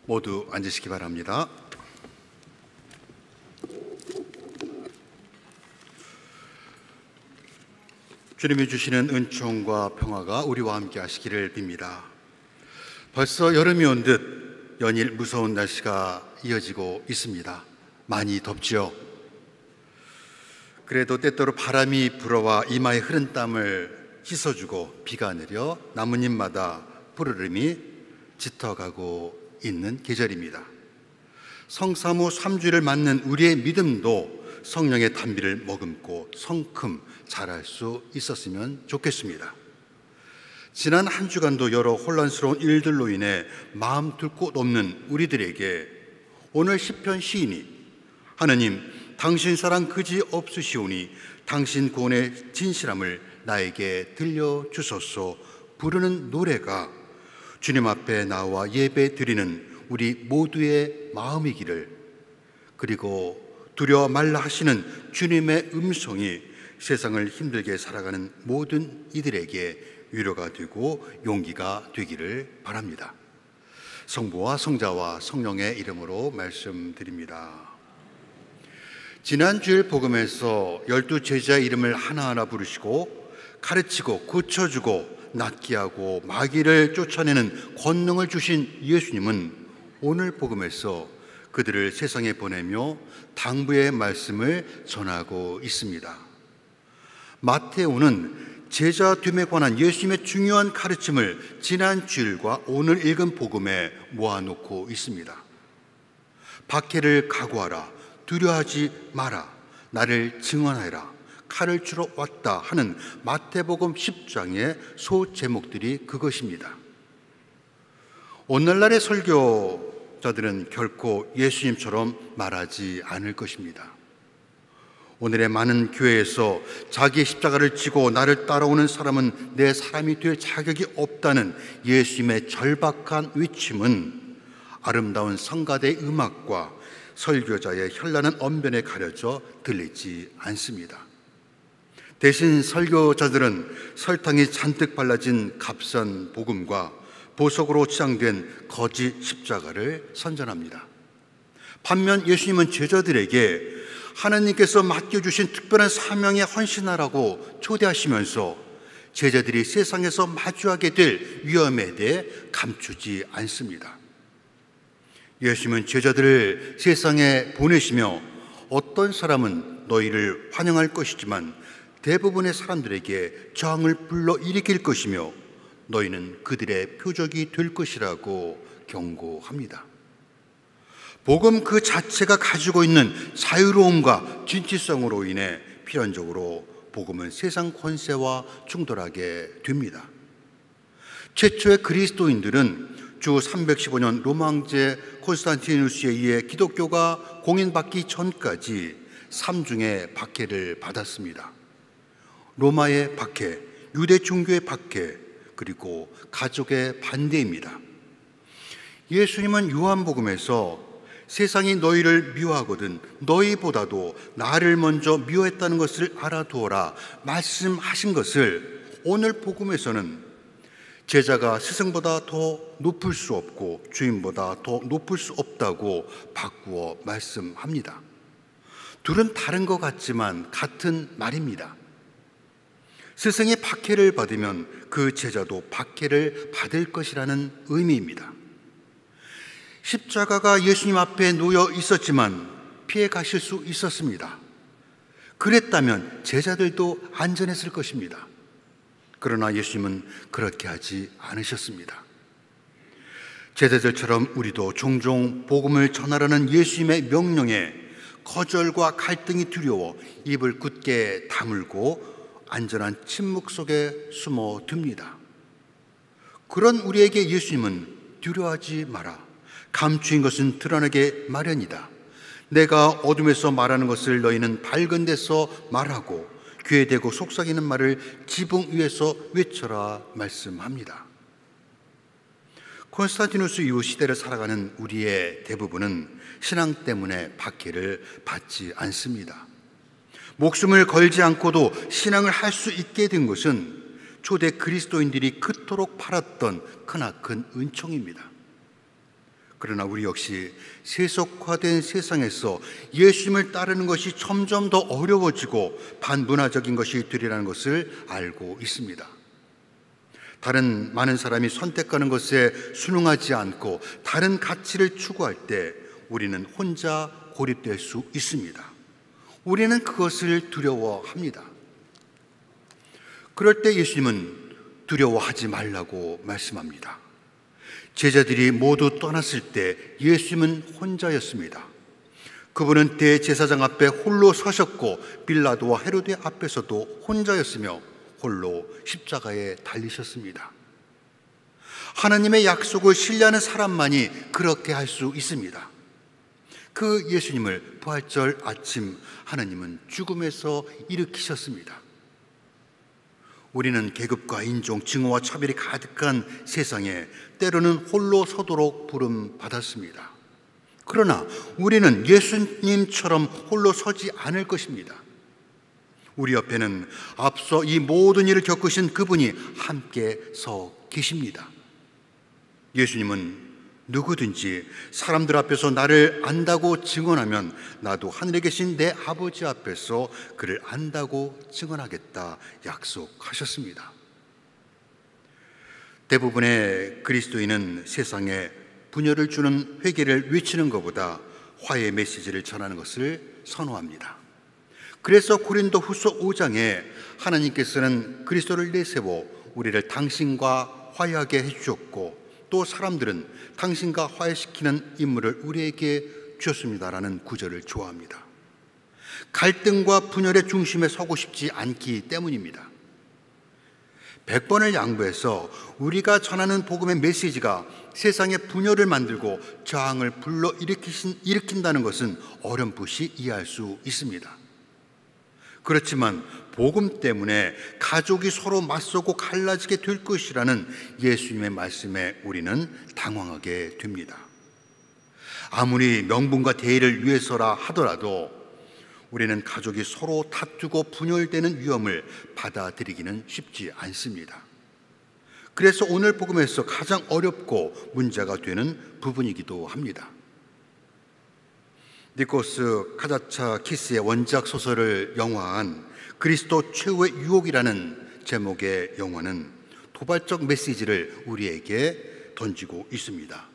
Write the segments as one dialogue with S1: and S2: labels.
S1: 모두 앉으시기 바랍니다. 주님이 주시는 은총과 평화가 우리와 함께 하시기를 빕니다. 벌써 여름이 온 듯 연일 무서운 날씨가 이어지고 있습니다. 많이 덥지요. 그래도 때때로 바람이 불어와 이마에 흐른 땀을 씻어주고 비가 내려 나뭇잎마다 푸르름이 짙어가고 있는 계절입니다. 성사무 3주를 맞는 우리의 믿음도 성령의 단비를 머금고 성큼 자랄 수 있었으면 좋겠습니다. 지난 한 주간도 여러 혼란스러운 일들로 인해 마음 둘 곳 없는 우리들에게 오늘 시편 시인이 하느님 당신 사랑 그지 없으시오니 당신 구원의 진실함을 나에게 들려주소서 부르는 노래가 주님 앞에 나와 예배 드리는 우리 모두의 마음이기를, 그리고 두려워 말라 하시는 주님의 음성이 세상을 힘들게 살아가는 모든 이들에게 위로가 되고 용기가 되기를 바랍니다. 성부와 성자와 성령의 이름으로 말씀드립니다. 지난 주일 복음에서 12 제자의 이름을 하나하나 부르시고 가르치고 고쳐주고 낫게 하고 마귀를 쫓아내는 권능을 주신 예수님은 오늘 복음에서 그들을 세상에 보내며 당부의 말씀을 전하고 있습니다. 마태오는 제자 됨에 관한 예수님의 중요한 가르침을 지난 주일과 오늘 읽은 복음에 모아놓고 있습니다. 박해를 각오하라, 두려워하지 마라, 나를 증언하라, 칼을 주러 왔다 하는 마태복음 10장의 소제목들이 그것입니다. 오늘날의 설교자들은 결코 예수님처럼 말하지 않을 것입니다. 오늘의 많은 교회에서 자기의 십자가를 지고 나를 따라오는 사람은 내 사람이 될 자격이 없다는 예수님의 절박한 외침은 아름다운 성가대의 음악과 설교자의 현란한 언변에 가려져 들리지 않습니다. 대신 설교자들은 설탕이 잔뜩 발라진 값싼 복음과 보석으로 치장된 거짓 십자가를 선전합니다. 반면 예수님은 제자들에게 하나님께서 맡겨주신 특별한 사명에 헌신하라고 초대하시면서 제자들이 세상에서 마주하게 될 위험에 대해 감추지 않습니다. 예수님은 제자들을 세상에 보내시며 어떤 사람은 너희를 환영할 것이지만 대부분의 사람들에게 저항을 불러일으킬 것이며 너희는 그들의 표적이 될 것이라고 경고합니다. 복음 그 자체가 가지고 있는 자유로움과 진취성으로 인해 필연적으로 복음은 세상 권세와 충돌하게 됩니다. 최초의 그리스도인들은 주 315년 로마 황제 콘스탄티누스에 의해 기독교가 공인받기 전까지 3중의 박해를 받았습니다. 로마의 박해, 유대 종교의 박해, 그리고 가족의 반대입니다. 예수님은 요한복음에서 세상이 너희를 미워하거든 너희보다도 나를 먼저 미워했다는 것을 알아두어라 말씀하신 것을 오늘 복음에서는 제자가 스승보다 더 높을 수 없고 주인보다 더 높을 수 없다고 바꾸어 말씀합니다. 둘은 다른 것 같지만 같은 말입니다. 스승의 박해를 받으면 그 제자도 박해를 받을 것이라는 의미입니다. 십자가가 예수님 앞에 놓여 있었지만 피해 가실 수 있었습니다. 그랬다면 제자들도 안전했을 것입니다. 그러나 예수님은 그렇게 하지 않으셨습니다. 제자들처럼 우리도 종종 복음을 전하라는 예수님의 명령에 거절과 갈등이 두려워 입을 굳게 다물고 안전한 침묵 속에 숨어듭니다. 그런 우리에게 예수님은 두려워하지 마라, 감추인 것은 드러나게 마련이다, 내가 어둠에서 말하는 것을 너희는 밝은 데서 말하고 귀에 대고 속삭이는 말을 지붕 위에서 외쳐라 말씀합니다. 콘스탄티누스 이후 시대를 살아가는 우리의 대부분은 신앙 때문에 박해를 받지 않습니다. 목숨을 걸지 않고도 신앙을 할 수 있게 된 것은 초대 그리스도인들이 그토록 바랐던 크나큰 은총입니다. 그러나 우리 역시 세속화된 세상에서 예수님을 따르는 것이 점점 더 어려워지고 반문화적인 것이 되리라는 것을 알고 있습니다. 다른 많은 사람이 선택하는 것에 순응하지 않고 다른 가치를 추구할 때 우리는 혼자 고립될 수 있습니다. 우리는 그것을 두려워합니다. 그럴 때 예수님은 두려워하지 말라고 말씀합니다. 제자들이 모두 떠났을 때 예수님은 혼자였습니다. 그분은 대제사장 앞에 홀로 서셨고 빌라도와 헤로데 앞에서도 혼자였으며 홀로 십자가에 달리셨습니다. 하나님의 약속을 신뢰하는 사람만이 그렇게 할 수 있습니다. 그 예수님을 부활절 아침 하나님은 죽음에서 일으키셨습니다. 우리는 계급과 인종, 증오와 차별이 가득한 세상에 때로는 홀로 서도록 부름받았습니다. 그러나 우리는 예수님처럼 홀로 서지 않을 것입니다. 우리 옆에는 앞서 이 모든 일을 겪으신 그분이 함께 서 계십니다. 예수님은 누구든지 사람들 앞에서 나를 안다고 증언하면 나도 하늘에 계신 내 아버지 앞에서 그를 안다고 증언하겠다 약속하셨습니다. 대부분의 그리스도인은 세상에 분열을 주는 회개를 외치는 것보다 화해의 메시지를 전하는 것을 선호합니다. 그래서 고린도후서 5장에 하나님께서는 그리스도를 내세워 우리를 당신과 화해하게 해주셨고 또 사람들은 당신과 화해시키는 임무를 우리에게 주셨습니다라는 구절을 좋아합니다. 갈등과 분열의 중심에 서고 싶지 않기 때문입니다. 100번을 양보해서 우리가 전하는 복음의 메시지가 세상에 분열을 만들고 저항을 일으킨다는 것은 어렴풋이 이해할 수 있습니다. 그렇지만 복음 때문에 가족이 서로 맞서고 갈라지게 될 것이라는 예수님의 말씀에 우리는 당황하게 됩니다. 아무리 명분과 대의를 위해서라 하더라도 우리는 가족이 서로 다투고 분열되는 위험을 받아들이기는 쉽지 않습니다. 그래서 오늘 복음에서 가장 어렵고 문제가 되는 부분이기도 합니다. 니코스 카자차키스의 원작 소설을 영화한 그리스도 최후의 유혹이라는 제목의 영화는 도발적 메시지를 우리에게 던지고 있습니다.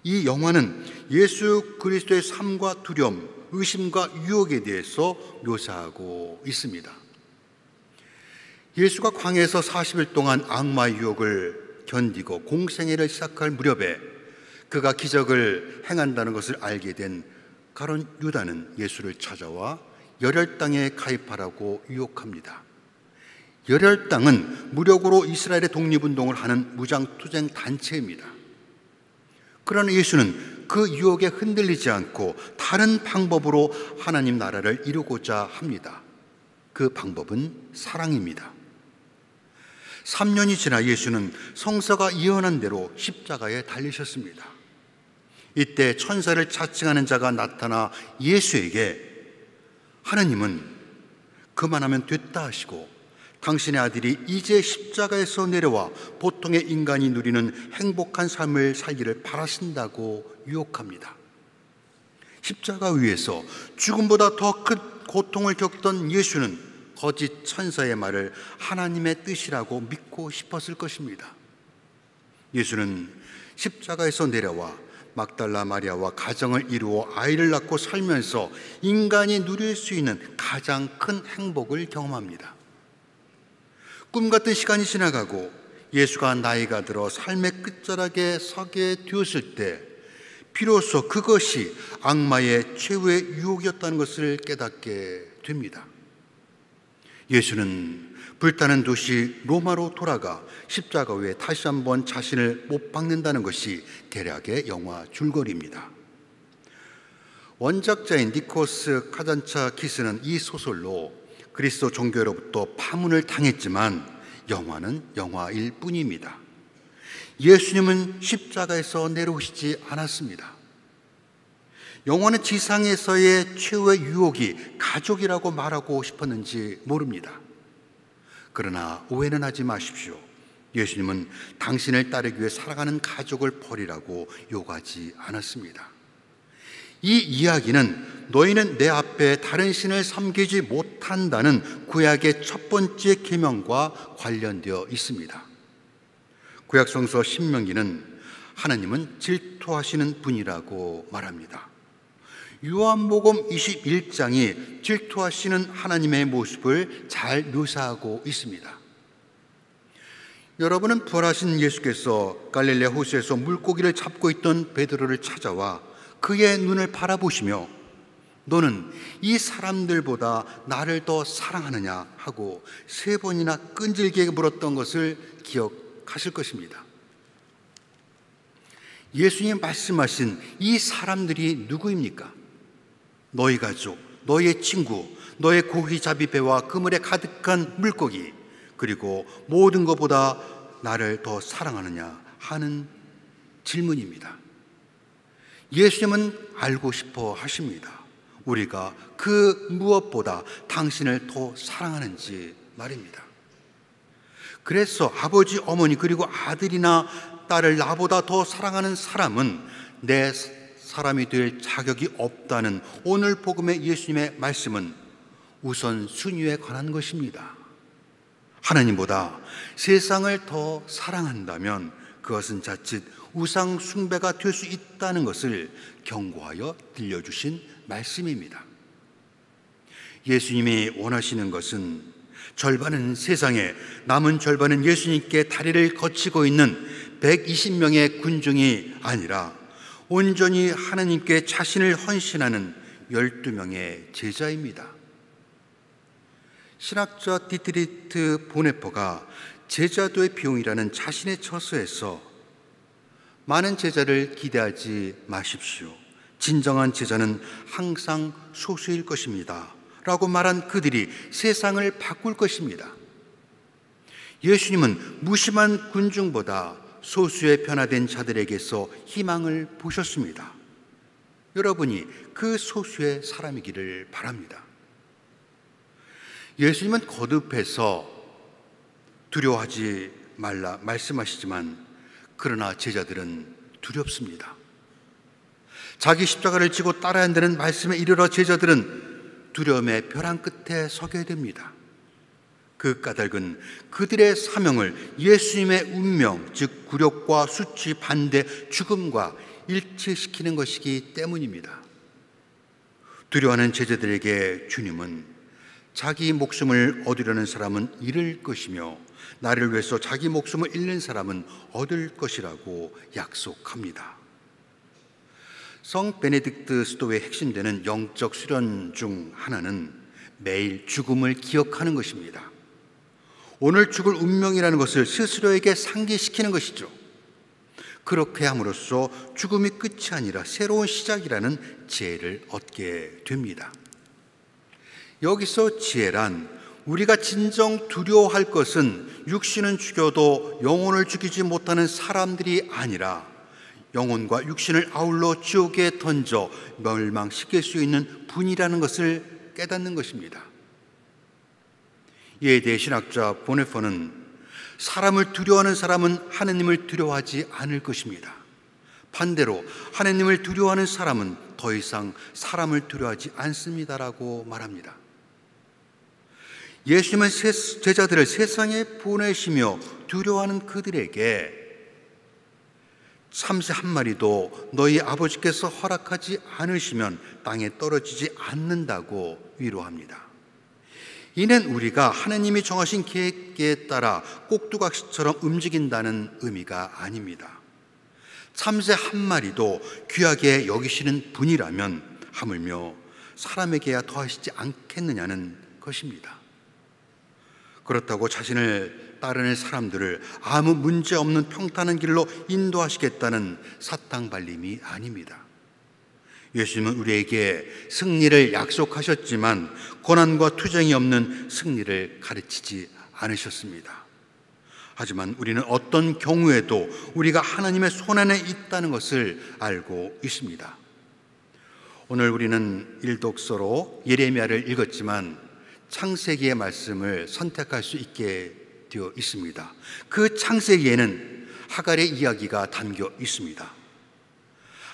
S1: 이 영화는 예수 그리스도의 삶과 두려움, 의심과 유혹에 대해서 묘사하고 있습니다. 예수가 광야에서 40일 동안 악마의 유혹을 견디고 공생애를 시작할 무렵에 그가 기적을 행한다는 것을 알게 된 가룟 유다는 예수를 찾아와 열혈당에 가입하라고 유혹합니다. 열혈당은 무력으로 이스라엘의 독립운동을 하는 무장투쟁 단체입니다. 그러나 예수는 그 유혹에 흔들리지 않고 다른 방법으로 하나님 나라를 이루고자 합니다. 그 방법은 사랑입니다. 3년이 지나 예수는 성서가 예언한 대로 십자가에 달리셨습니다. 이때 천사를 자칭하는 자가 나타나 예수에게 하나님은 그만하면 됐다 하시고 당신의 아들이 이제 십자가에서 내려와 보통의 인간이 누리는 행복한 삶을 살기를 바라신다고 유혹합니다. 십자가 위에서 죽음보다 더 큰 고통을 겪던 예수는 거짓 천사의 말을 하나님의 뜻이라고 믿고 싶었을 것입니다. 예수는 십자가에서 내려와 막달라 마리아와 가정을 이루어 아이를 낳고 살면서 인간이 누릴 수 있는 가장 큰 행복을 경험합니다. 꿈같은 시간이 지나가고 예수가 나이가 들어 삶의 끝자락에 서게 되었을 때 비로소 그것이 악마의 최후의 유혹이었다는 것을 깨닫게 됩니다. 예수는 불타는 도시 로마로 돌아가 십자가 위에 다시 한번 자신을 못 박는다는 것이 대략의 영화 줄거리입니다. 원작자인 니코스 카잔차키스는 이 소설로 그리스도 종교로부터 파문을 당했지만 영화는 영화일 뿐입니다. 예수님은 십자가에서 내려오시지 않았습니다. 영화는 지상에서의 최후의 유혹이 가족이라고 말하고 싶었는지 모릅니다. 그러나 오해는 하지 마십시오. 예수님은 당신을 따르기 위해 살아가는 가족을 버리라고 요구하지 않았습니다. 이 이야기는 너희는 내 앞에 다른 신을 섬기지 못한다는 구약의 첫 번째 계명과 관련되어 있습니다. 구약 성서 신명기는 하나님은 질투하시는 분이라고 말합니다. 요한복음 21장이 질투하시는 하나님의 모습을 잘 묘사하고 있습니다. 여러분은 부활하신 예수께서 갈릴레아 호수에서 물고기를 잡고 있던 베드로를 찾아와 그의 눈을 바라보시며 너는 이 사람들보다 나를 더 사랑하느냐 하고 3번이나 끈질기게 물었던 것을 기억하실 것입니다. 예수님 말씀하신 이 사람들이 누구입니까? 너희 가족, 너희의 친구, 너의 고기잡이 배와 그물에 가득한 물고기, 그리고 모든 것보다 나를 더 사랑하느냐 하는 질문입니다. 예수님은 알고 싶어 하십니다. 우리가 그 무엇보다 당신을 더 사랑하는지 말입니다. 그래서 아버지, 어머니, 그리고 아들이나 딸을 나보다 더 사랑하는 사람은 내 사람이 될 자격이 없다는 오늘 복음의 예수님의 말씀은 우선 순위에 관한 것입니다. 하나님보다 세상을 더 사랑한다면 그것은 자칫 우상 숭배가 될 수 있다는 것을 경고하여 들려주신 말씀입니다. 예수님이 원하시는 것은 절반은 세상에, 남은 절반은 예수님께 다리를 거치고 있는 120명의 군중이 아니라 온전히 하나님께 자신을 헌신하는 12명의 제자입니다. 신학자 디트리트 보네퍼가 제자도의 비용이라는 자신의 저서에서 많은 제자를 기대하지 마십시오. 진정한 제자는 항상 소수일 것입니다. 라고 말한 그들이 세상을 바꿀 것입니다. 예수님은 무심한 군중보다 소수의 변화된 자들에게서 희망을 보셨습니다. 여러분이 그 소수의 사람이기를 바랍니다. 예수님은 거듭해서 두려워하지 말라 말씀하시지만 그러나 제자들은 두렵습니다. 자기 십자가를 지고 따라야 한다는 말씀에 이르러 제자들은 두려움의 벼랑 끝에 서게 됩니다. 그 까닭은 그들의 사명을 예수님의 운명, 즉 굴욕과 수치, 반대, 죽음과 일치시키는 것이기 때문입니다. 두려워하는 제자들에게 주님은 자기 목숨을 얻으려는 사람은 잃을 것이며 나를 위해서 자기 목숨을 잃는 사람은 얻을 것이라고 약속합니다. 성 베네딕트 수도의 핵심되는 영적 수련 중 하나는 매일 죽음을 기억하는 것입니다. 오늘 죽을 운명이라는 것을 스스로에게 상기시키는 것이죠. 그렇게 함으로써 죽음이 끝이 아니라 새로운 시작이라는 지혜를 얻게 됩니다. 여기서 지혜란 우리가 진정 두려워할 것은 육신은 죽여도 영혼을 죽이지 못하는 사람들이 아니라 영혼과 육신을 아울러 지옥에 던져 멸망시킬 수 있는 분이라는 것을 깨닫는 것입니다. 이에 대해 신학자 보네퍼는 사람을 두려워하는 사람은 하나님을 두려워하지 않을 것입니다. 반대로 하나님을 두려워하는 사람은 더 이상 사람을 두려워하지 않습니다라고 말합니다. 예수님은 제자들을 세상에 보내시며 두려워하는 그들에게 참새 한 마리도 너희 아버지께서 허락하지 않으시면 땅에 떨어지지 않는다고 위로합니다. 이는 우리가 하나님이 정하신 계획에 따라 꼭두각시처럼 움직인다는 의미가 아닙니다. 참새 한 마리도 귀하게 여기시는 분이라면 하물며 사람에게야 더하시지 않겠느냐는 것입니다. 그렇다고 자신을 따르는 사람들을 아무 문제 없는 평탄한 길로 인도하시겠다는 사탕 발림이 아닙니다. 예수님은 우리에게 승리를 약속하셨지만 고난과 투쟁이 없는 승리를 가르치지 않으셨습니다. 하지만 우리는 어떤 경우에도 우리가 하나님의 손안에 있다는 것을 알고 있습니다. 오늘 우리는 일독서로 예레미야를 읽었지만 창세기의 말씀을 선택할 수 있게 되어 있습니다. 그 창세기에는 하갈의 이야기가 담겨 있습니다.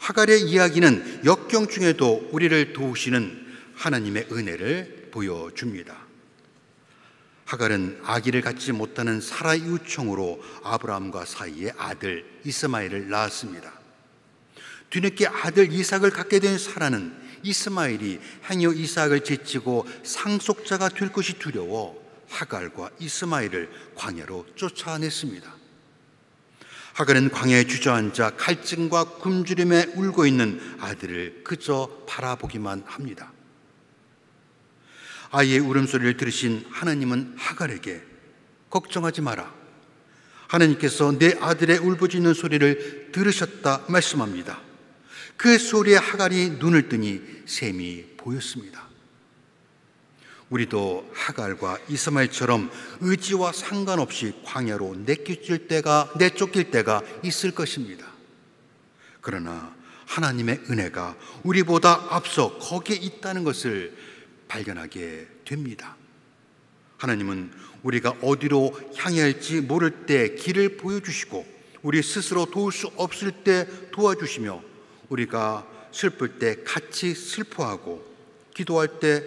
S1: 하갈의 이야기는 역경 중에도 우리를 도우시는 하나님의 은혜를 보여줍니다. 하갈은 아기를 갖지 못하는 사라의 요청으로 아브라함과 사이에 아들 이스마엘을 낳았습니다. 뒤늦게 아들 이삭을 갖게 된 사라는 이스마엘이 행여 이삭을 제치고 상속자가 될 것이 두려워 하갈과 이스마엘을 광야로 쫓아냈습니다. 하갈은 광야에 주저앉아 갈증과 굶주림에 울고 있는 아들을 그저 바라보기만 합니다. 아이의 울음소리를 들으신 하나님은 하갈에게 걱정하지 마라. 하나님께서 내 아들의 울부짖는 소리를 들으셨다 말씀합니다. 그 소리에 하갈이 눈을 뜨니 샘이 보였습니다. 우리도 하갈과 이스마엘처럼 의지와 상관없이 광야로 내쫓길 때가 있을 것입니다. 그러나 하나님의 은혜가 우리보다 앞서 거기에 있다는 것을 발견하게 됩니다. 하나님은 우리가 어디로 향해야 할지 모를 때 길을 보여주시고 우리 스스로 도울 수 없을 때 도와주시며 우리가 슬플 때 같이 슬퍼하고 기도할 때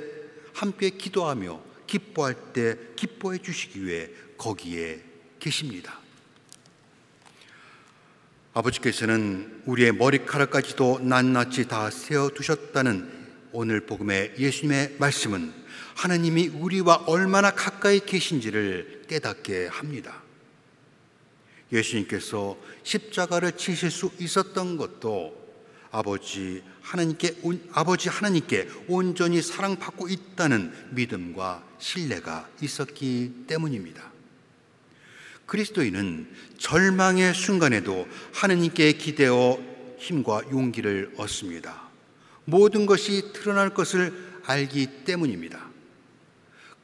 S1: 함께 기도하며 기뻐할 때 기뻐해 주시기 위해 거기에 계십니다. 아버지께서는 우리의 머리카락까지도 낱낱이 다 세어두셨다는 오늘 복음의 예수님의 말씀은 하나님이 우리와 얼마나 가까이 계신지를 깨닫게 합니다. 예수님께서 십자가를 치실 수 있었던 것도 아버지 하나님께 온전히 사랑받고 있다는 믿음과 신뢰가 있었기 때문입니다. 그리스도인은 절망의 순간에도 하나님께 기대어 힘과 용기를 얻습니다. 모든 것이 드러날 것을 알기 때문입니다.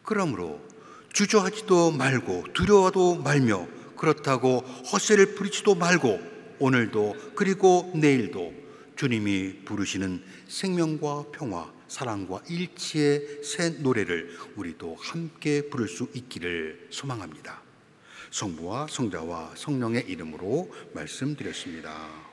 S1: 그러므로 주저하지도 말고 두려워도 말며 그렇다고 헛새를 부리지도 말고 오늘도 그리고 내일도 주님이 부르시는 생명과 평화, 사랑과 일치의 새 노래를 우리도 함께 부를 수 있기를 소망합니다. 성부와 성자와 성령의 이름으로 말씀드렸습니다.